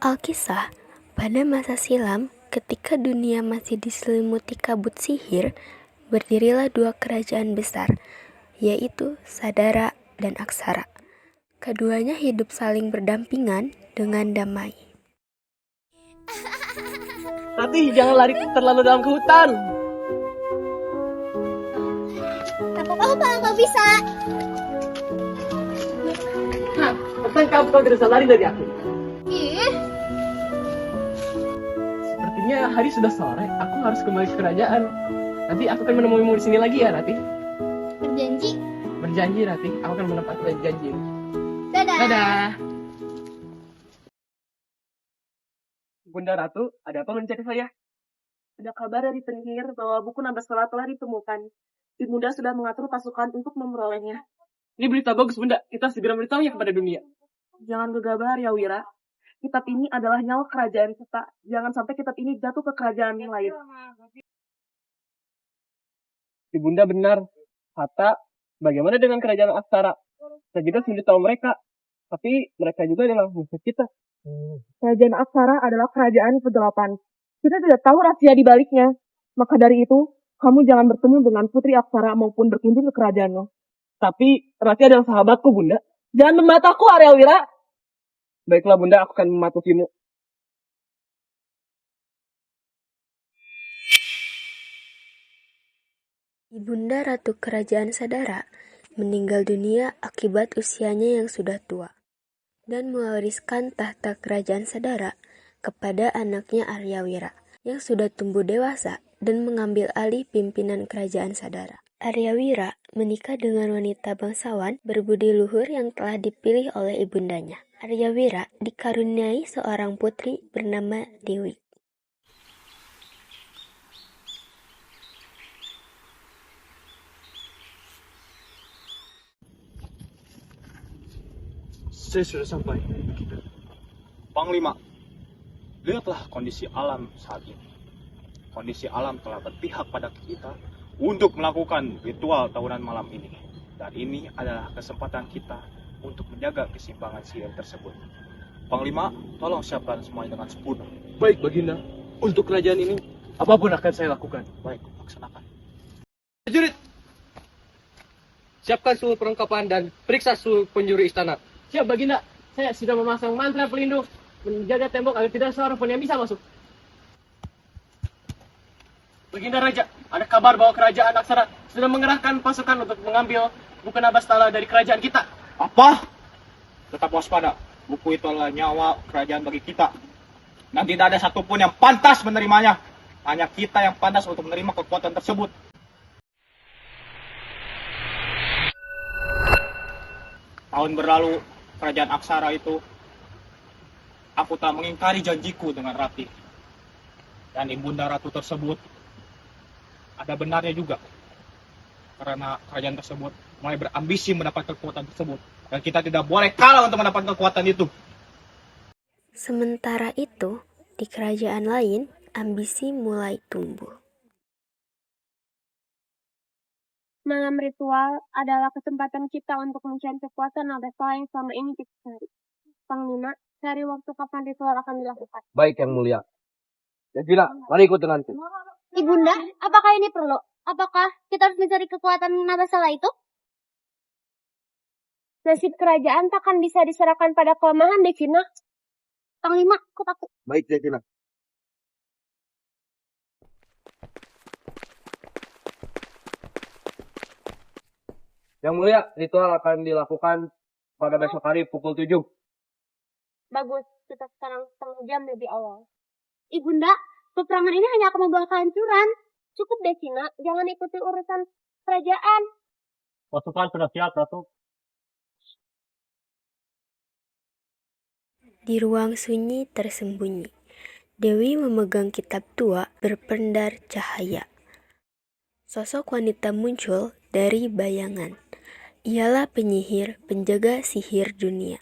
Alkisah, pada masa silam, ketika dunia masih diselimuti kabut sihir, berdirilah dua kerajaan besar, yaitu Sadara dan Aksara. Keduanya hidup saling berdampingan dengan damai. Tapi jangan lari terlalu dalam ke hutan. Apa kalau nggak bisa? Nah, pesan kamu kau tidak usah lari dari aku. Ih, Sepertinya hari sudah sore. Aku harus kembali ke kerajaan. Nanti aku akan menemuimu di sini lagi ya, Rati. berjanji. Berjanji, Rati. Aku akan menepati janji. Dadah. Dadah. Bunda Ratu, ada apa mencari saya? Ada kabar dari penyihir bahwa buku nambah sekolah telah ditemukan. Ibunda sudah mengatur pasukan untuk memperolehnya. Ini berita bagus, Bunda. Kita segera memberitahunya kepada dunia. Jangan gegabah, ya Wira. Kitab ini adalah nyawa kerajaan kita. Jangan sampai kitab ini jatuh ke kerajaan yang lain. Ibunda benar. Hatta, bagaimana dengan kerajaan Aksara? Kita juga sulit tahu mereka. Tapi mereka juga adalah musuh kita. Kerajaan Aksara adalah kerajaan kegelapan. Kita tidak tahu rahasia di baliknya. Maka dari itu, kamu jangan bertemu dengan Putri Aksara maupun berkunjung ke kerajaannya. Tapi Rati adalah sahabatku, Bunda. Jangan membataku, Arya Wira. Baiklah, Bunda. Aku akan mematuhimu. Ibunda Ratu Kerajaan Sadara meninggal dunia akibat usianya yang sudah tua dan mewariskan tahta Kerajaan Sadara kepada anaknya Aryawira yang sudah tumbuh dewasa dan mengambil alih pimpinan Kerajaan Sadara. Aryawira menikah dengan wanita bangsawan berbudi luhur yang telah dipilih oleh ibundanya. Aryawira dikaruniai seorang putri bernama Dewi. Saya sudah sampai. Panglima, lihatlah kondisi alam saat ini. Kondisi alam telah berpihak pada kita untuk melakukan ritual tahunan malam ini. Dan ini adalah kesempatan kita untuk menjaga keseimbangan sihir tersebut. Panglima, tolong siapkan semuanya dengan sempurna. Baik, Baginda. Untuk kerajaan ini, apapun akan saya lakukan. Baik, laksanakan. Prajurit, siapkan seluruh perlengkapan dan periksa seluruh penjuru istana. Siap, Baginda. Saya sudah memasang mantra pelindung menjaga tembok agar tidak seorang pun yang bisa masuk. Baginda Raja, ada kabar bahwa kerajaan Aksara sudah mengerahkan pasukan untuk mengambil buku Nabastala dari kerajaan kita. Apa? Tetap waspada. Buku itu adalah nyawa kerajaan bagi kita. Dan tidak ada satupun yang pantas menerimanya. Hanya kita yang pantas untuk menerima kekuatan tersebut. Tahun berlalu, kerajaan Aksara itu, aku telah mengingkari janjiku dengan Rati. Dan ibunda ratu tersebut, ada benarnya juga. Karena kerajaan tersebut mulai berambisi mendapat kekuatan tersebut. Dan kita tidak boleh kalah untuk mendapat kekuatan itu. Sementara itu, di kerajaan lain, ambisi mulai tumbuh. Malam ritual adalah kesempatan kita untuk mencari kekuatan Nabastala yang selama ini kita cari. Panglima, cari waktu kapan ritual akan dilakukan. Baik, Yang Mulia. Jadilah, mari ikut denganku. Ibunda, apakah ini perlu? Apakah kita harus mencari kekuatan Nabastala itu? Nasib kerajaan takkan bisa diserahkan pada kelemahan Devina. Panglima, aku takut. Baik, Devina. Yang Mulia, ritual akan dilakukan pada besok hari pukul 7. Bagus, kita sekarang setengah jam lebih awal. Ibunda, peperangan ini hanya akan membawa kehancuran. Cukup Devina, jangan ikuti urusan kerajaan. Pasukan sudah siap, Ratu. Di ruang sunyi tersembunyi, Dewi memegang kitab tua berpendar cahaya. Sosok wanita muncul dari bayangan. Ialah penyihir penjaga sihir dunia.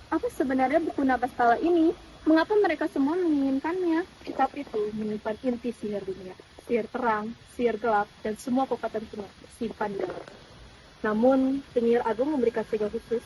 Apa sebenarnya buku Nabastala ini? Mengapa mereka semua menginginkannya? kitab itu menyimpan inti sihir dunia, sihir terang, sihir gelap, dan semua kekuatan kuno simpan di dalam. Namun, penyihir agung memberikan segel khusus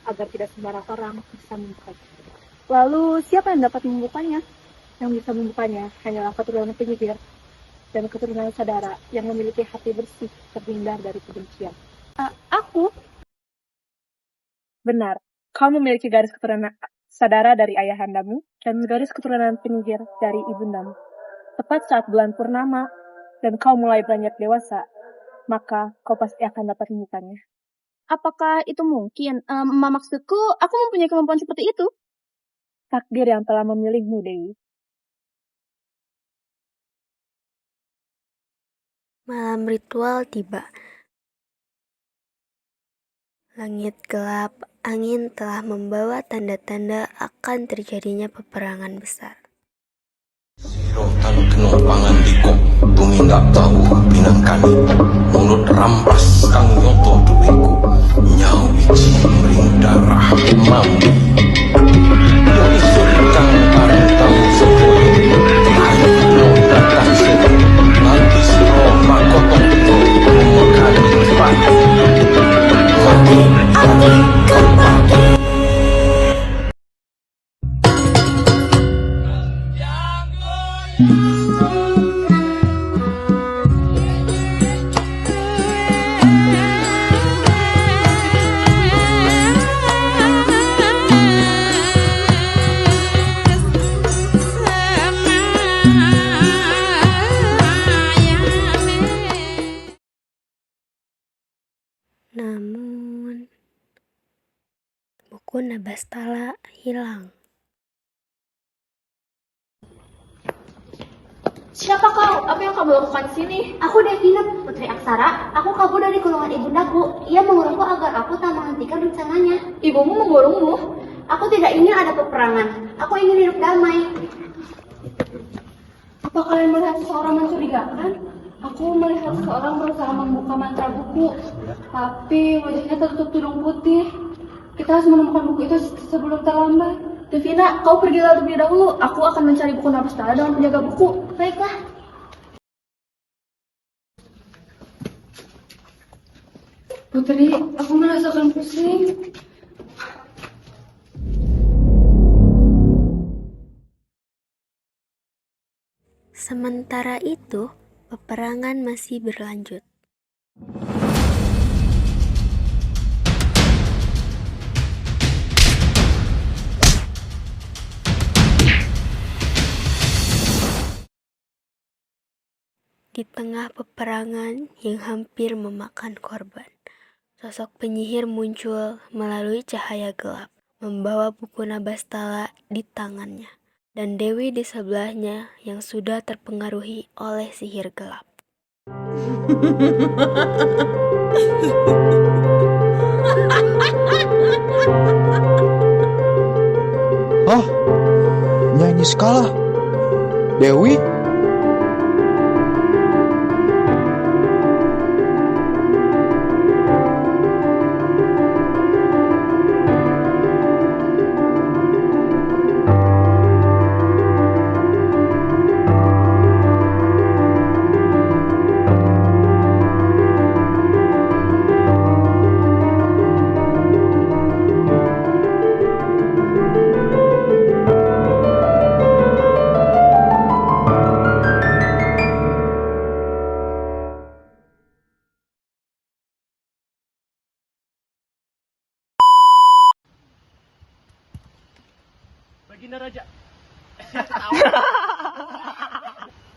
agar tidak sembarang orang bisa membukanya. Lalu, siapa yang dapat membukanya? Yang bisa membukanya hanyalah keturunan penyihir dan keturunan Sadara yang memiliki hati bersih terhindar dari kebencian. Aku? Benar, kau memiliki garis keturunan Sadara dari ayahandamu dan garis keturunan penyihir dari ibundamu. Tepat saat bulan purnama dan kau mulai beranjak dewasa, maka kau pasti akan dapat membukanya. Apakah itu mungkin? Maksudku, aku mempunyai kemampuan seperti itu. Takdir yang telah memilihmu, Dewi. Malam ritual tiba. Langit gelap, angin telah membawa tanda-tanda akan terjadinya peperangan besar. Siro tanu kenong pangan dikok, bumi nggak tahu pinangkani. Mulut rampas kang nyoto duwiku, nyawi cimring darah mambi. Yo isun kang pareng tahu sepoe, ayo no datang sepo. Nanti siro makotong to, umekani pati. Mati, mati, kepati. Namun, buku Nabastala hilang. Siapa kau? Apa yang kamu lakukan di sini? Aku Devina, Putri Aksara. Aku kabur dari kulungan ibundaku. Ia mengurungku agar aku tak menghentikan rencananya. Ibumu mengurungmu? Aku tidak ingin ada peperangan. Aku ingin hidup damai. Apa kalian melihat seseorang mencurigakan? Aku melihat seseorang berusaha membuka mantra buku, tapi wajahnya tertutup tudung putih. Kita harus menemukan buku itu sebelum terlambat. Devina, kau pergilah lebih dahulu. Aku akan mencari buku Nabastala dengan penjaga buku. Baiklah. Putri, aku merasakan pusing. Sementara itu, peperangan masih berlanjut. Di tengah peperangan yang hampir memakan korban, sosok penyihir muncul melalui cahaya gelap, membawa buku Nabastala di tangannya, dan Dewi di sebelahnya yang sudah terpengaruhi oleh sihir gelap. Oh, nyanyi skala. Dewi? Baginda Raja.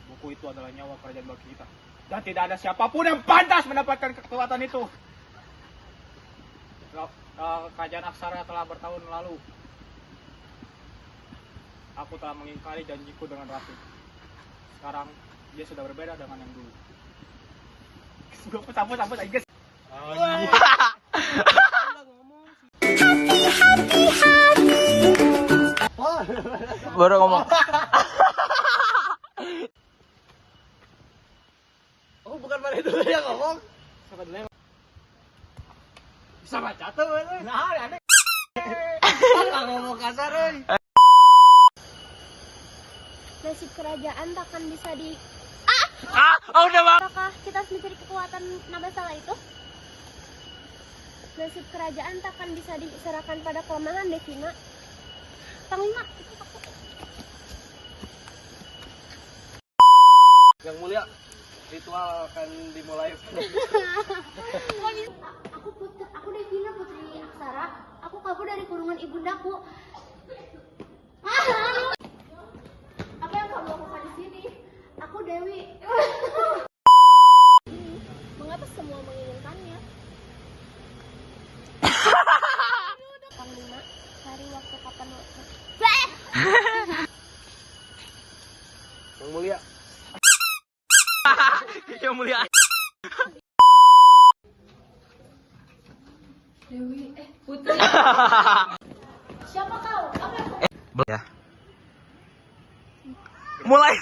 Buku itu adalah nyawa kerajaan bagi kita. Dan tidak ada siapapun yang pantas mendapatkan kekuatan itu. Kerajaan Aksara telah bertahun lalu. Aku telah mengingkari janjiku dengan Ratu. Sekarang dia sudah berbeda dengan yang dulu. Gue sambut aja guys. Baru ngomong. Oh, bukan pada itu yang ngomong. Siapa dulu yang bisa baca tuh. Nah, aneh. Nggak ngomong kasar, nasib kerajaan takkan bisa di... Udah bang. Apakah kita harus mencari kekuatan Nabasala itu? Nasib kerajaan takkan bisa diserahkan pada kelemahan Devina. Panglima, itu takut. Yang mulia, ritual akan dimulai. Aku Devina, putri Aksara. Aku kabur dari kurungan ibundaku. Apa yang kamu lakukan di sini? Aku Dewi. Mengapa semua menginginkannya? Panglima, cari waktu kapan waktu. Yang mulia. Yang mulia. Dewi, Putri. Siapa kau? Apa yang Ya. Mulai.